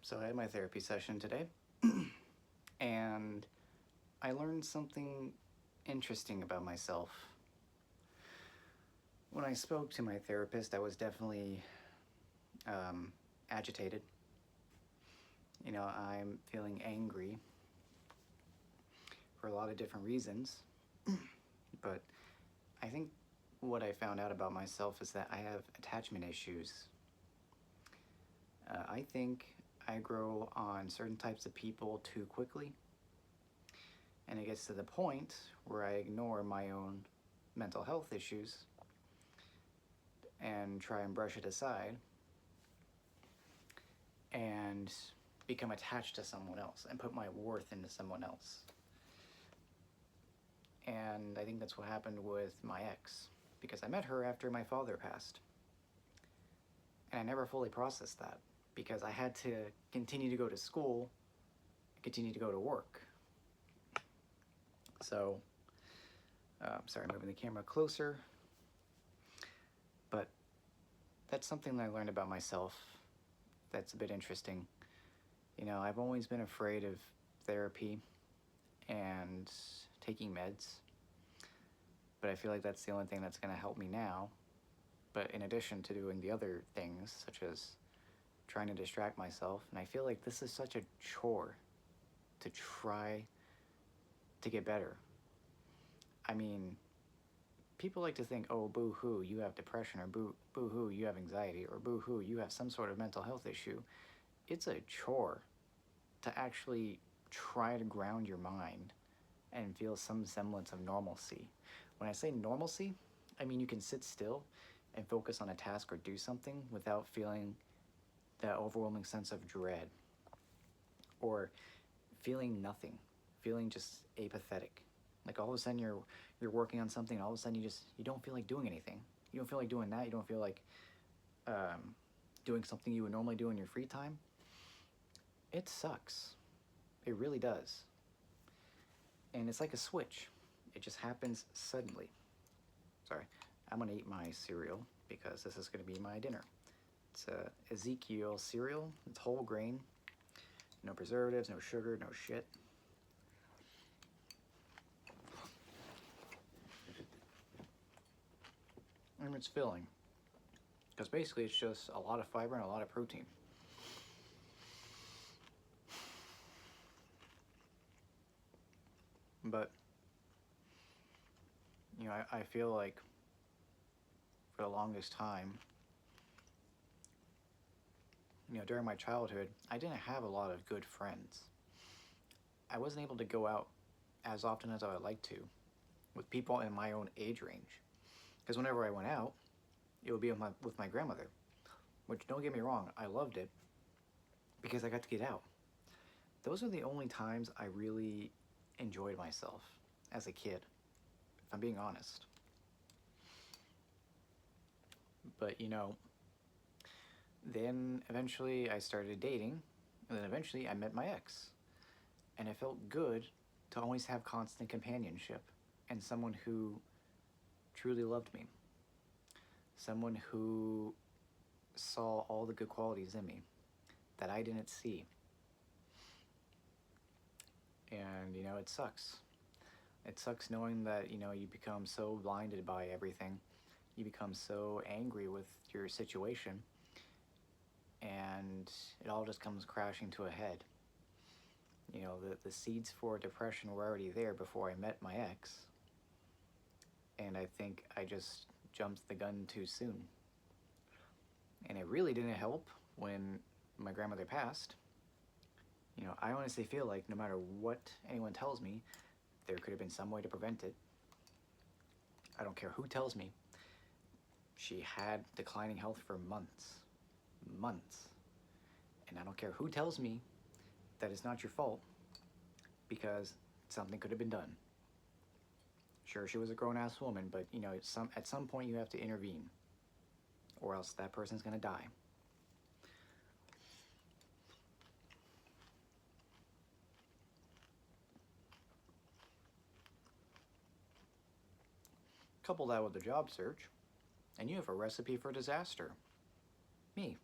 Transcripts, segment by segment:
So I had my therapy session today, and I learned something interesting about myself. When I spoke to my therapist, I was definitely agitated. I'm feeling angry for a lot of different reasons, but I think what I found out about myself is that I have attachment issues. I think I grow on certain types of people too quickly, and it gets to the point where I ignore my own mental health issues and try and brush it aside and become attached to someone else and put my worth into someone else. And I think that's what happened with my ex, because I met her after my father passed. And I never fully processed that because I had to continue to go to school, continue to go to work. So, sorry, moving the camera closer. But that's something that I learned about myself that's a bit interesting. I've always been afraid of therapy and taking meds, but I feel like that's the only thing that's going to help me now. But in addition to doing the other things, such as trying to distract myself, and I feel like this is such a chore to try to get better. I mean, people like to think, oh, boo-hoo, you have depression, or boo-hoo, you have anxiety, or boo-hoo, you have some sort of mental health issue. It's a chore to actually try to ground your mind and feel some semblance of normalcy. When I say normalcy, I mean you can sit still and focus on a task or do something without feeling that overwhelming sense of dread or feeling nothing, feeling just apathetic. Like all of a sudden you're working on something and all of a sudden you don't feel like doing anything. You don't feel like doing that. You don't feel like doing something you would normally do in your free time. It sucks. It really does. And it's like a switch. It just happens suddenly. Sorry, I'm gonna eat my cereal because this is gonna be my dinner. It's a Ezekiel cereal. It's whole grain. No preservatives, no sugar, no shit. And it's filling. Because basically it's just a lot of fiber and a lot of protein. But, I feel like for the longest time, during my childhood, I didn't have a lot of good friends. I wasn't able to go out as often as I would like to with people in my own age range. Because whenever I went out, it would be with my grandmother. Which, don't get me wrong, I loved it because I got to get out. Those are the only times I really enjoyed myself as a kid, if I'm being honest. But, then eventually I started dating, and then eventually I met my ex. And it felt good to always have constant companionship and someone who truly loved me. Someone who saw all the good qualities in me that I didn't see. And, it sucks. It sucks knowing that, you become so blinded by everything. You become so angry with your situation. And it all just comes crashing to a head. The seeds for depression were already there before I met my ex. And I think I just jumped the gun too soon. And it really didn't help when my grandmother passed. I honestly feel like no matter what anyone tells me, there could have been some way to prevent it. I don't care who tells me. She had declining health for months. Months. And I don't care who tells me that it's not your fault, because something could have been done. Sure, she was a grown-ass woman, but, at some point you have to intervene, or else that person's gonna die. Couple that with the job search, and you have a recipe for disaster. Me.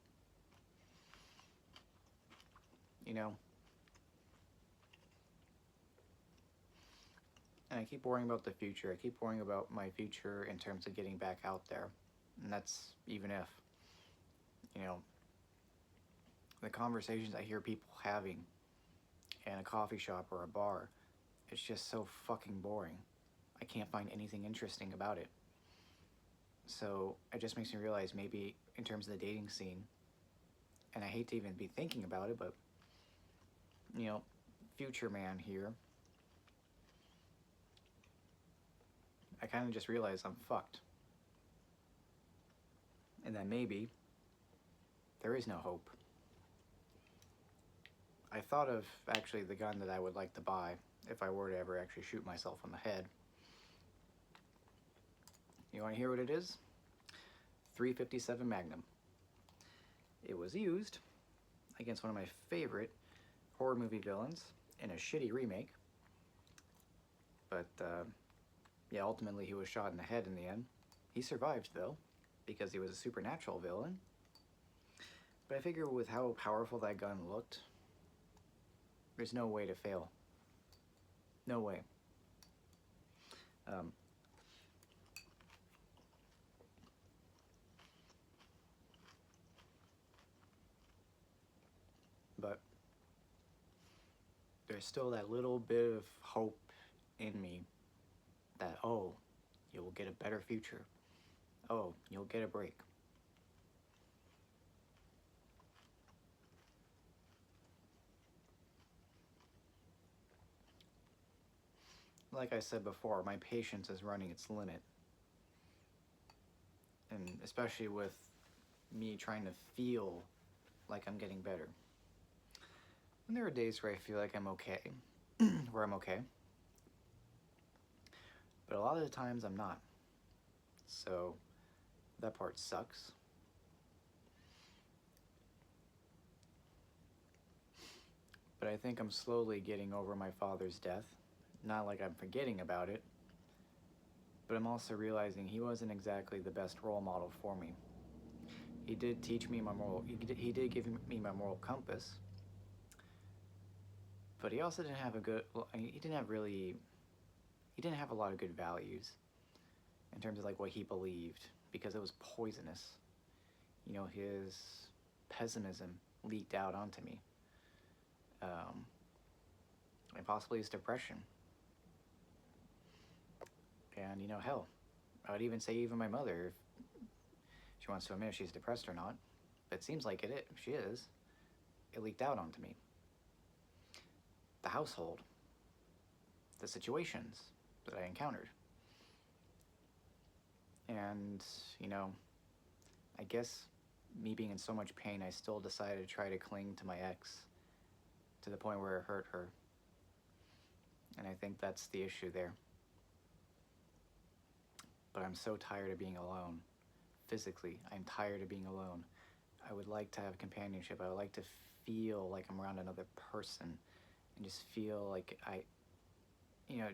know, and I keep worrying about the future. I keep worrying about my future in terms of getting back out there. And that's even if, you know, the conversations I hear people having in a coffee shop or a bar, it's just so fucking boring. I can't find anything interesting about it. So it just makes me realize maybe in terms of the dating scene, and I hate to even be thinking about it, but, you know, future man here, I kind of just realized I'm fucked. And that maybe there is no hope. I thought of actually the gun that I would like to buy if I were to ever actually shoot myself in the head. You want to hear what it is? 357 Magnum. It was used against one of my favorite horror movie villains in a shitty remake. But, yeah, ultimately he was shot in the head in the end. He survived, though, because he was a supernatural villain. But I figure with how powerful that gun looked, there's no way to fail. No way. But there's still that little bit of hope in me that, oh, you will get a better future. Oh, you'll get a break. Like I said before, my patience is running its limit. And especially with me trying to feel like I'm getting better. And there are days where I feel like I'm okay, where I'm okay. But a lot of the times I'm not. So that part sucks. But I think I'm slowly getting over my father's death. Not like I'm forgetting about it, but I'm also realizing he wasn't exactly the best role model for me. He did teach me my moral, he did give me my moral compass, but he also didn't have a good, well, he didn't have a lot of good values in terms of like what he believed, because it was poisonous. You know, his pessimism leaked out onto me. And possibly his depression. And, you know, hell, I would even say even my mother, if she wants to admit if she's depressed or not, but it seems like she is. It leaked out onto me. The household, the situations that I encountered. And, you know, I guess me being in so much pain, I still decided to try to cling to my ex to the point where it hurt her. And I think that's the issue there. But I'm so tired of being alone. Physically, I'm tired of being alone. I would like to have companionship. I would like to feel like I'm around another person and just feel like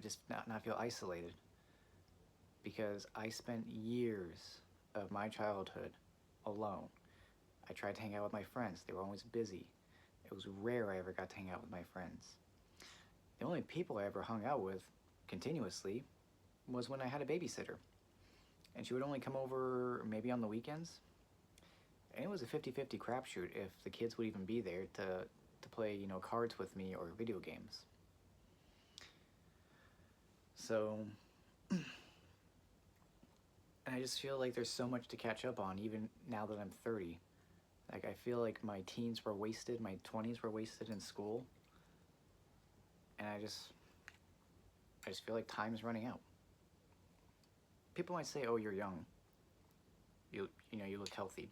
just not feel isolated. Because I spent years of my childhood alone. I tried to hang out with my friends. They were always busy. It was rare I ever got to hang out with my friends. The only people I ever hung out with continuously was when I had a babysitter. And she would only come over maybe on the weekends. And it was a 50-50 crapshoot if the kids would even be there to play, you know, cards with me or video games. So, and I just feel like there's so much to catch up on, even now that I'm 30. Like, I feel like my teens were wasted, my 20s were wasted in school. And I just feel like time's running out. People might say, oh, you're young. You look healthy.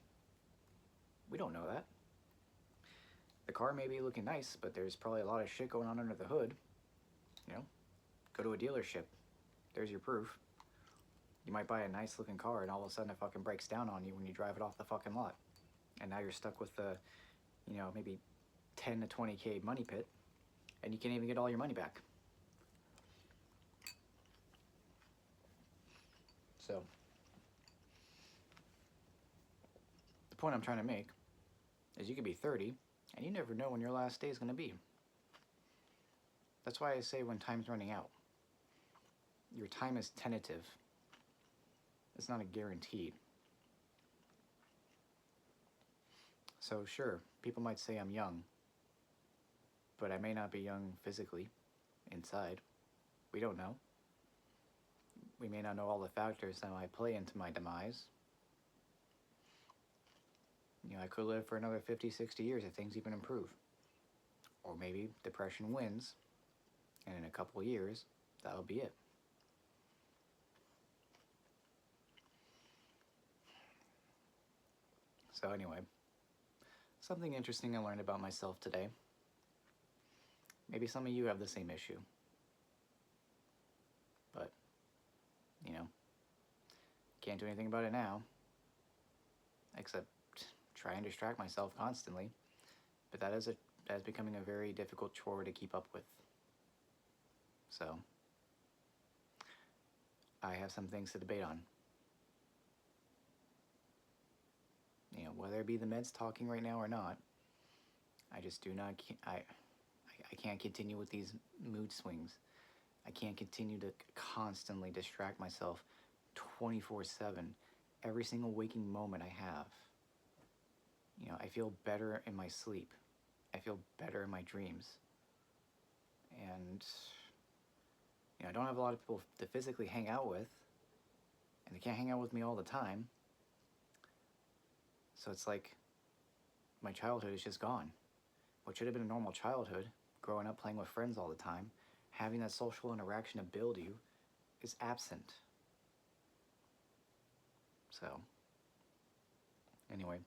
We don't know that. The car may be looking nice, but there's probably a lot of shit going on under the hood. You know, go to a dealership. There's your proof. You might buy a nice looking car and all of a sudden it fucking breaks down on you when you drive it off the fucking lot. And now you're stuck with the, you know, maybe 10 to 20K money pit, and you can't even get all your money back. So, the point I'm trying to make is you could be 30 And you never know when your last day is going to be. That's why I say when time's running out. Your time is tentative. It's not a guaranteed. So sure, people might say I'm young, but I may not be young physically, inside. We don't know. We may not know all the factors that might play into my demise. You know, I could live for another 50, 60 years if things even improve. Or maybe depression wins, and in a couple of years, that'll be it. So anyway, something interesting I learned about myself today. Maybe some of you have the same issue. But, you know, can't do anything about it now. Except try and distract myself constantly. But that is becoming a very difficult chore to keep up with. So, I have some things to debate on. You know, whether it be the meds talking right now or not, I just do not, I can't continue with these mood swings. I can't continue to constantly distract myself 24/7, every single waking moment I have. You know, I feel better in my sleep. I feel better in my dreams. And, you know, I don't have a lot of people to physically hang out with, and they can't hang out with me all the time. So it's like my childhood is just gone. What should have been a normal childhood, growing up playing with friends all the time, having that social interaction to build you, is absent. So, anyway,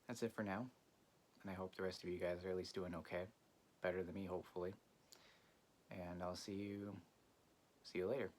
that's it for now. And I hope the rest of you guys are at least doing okay. Better than me, hopefully. And I'll see you later.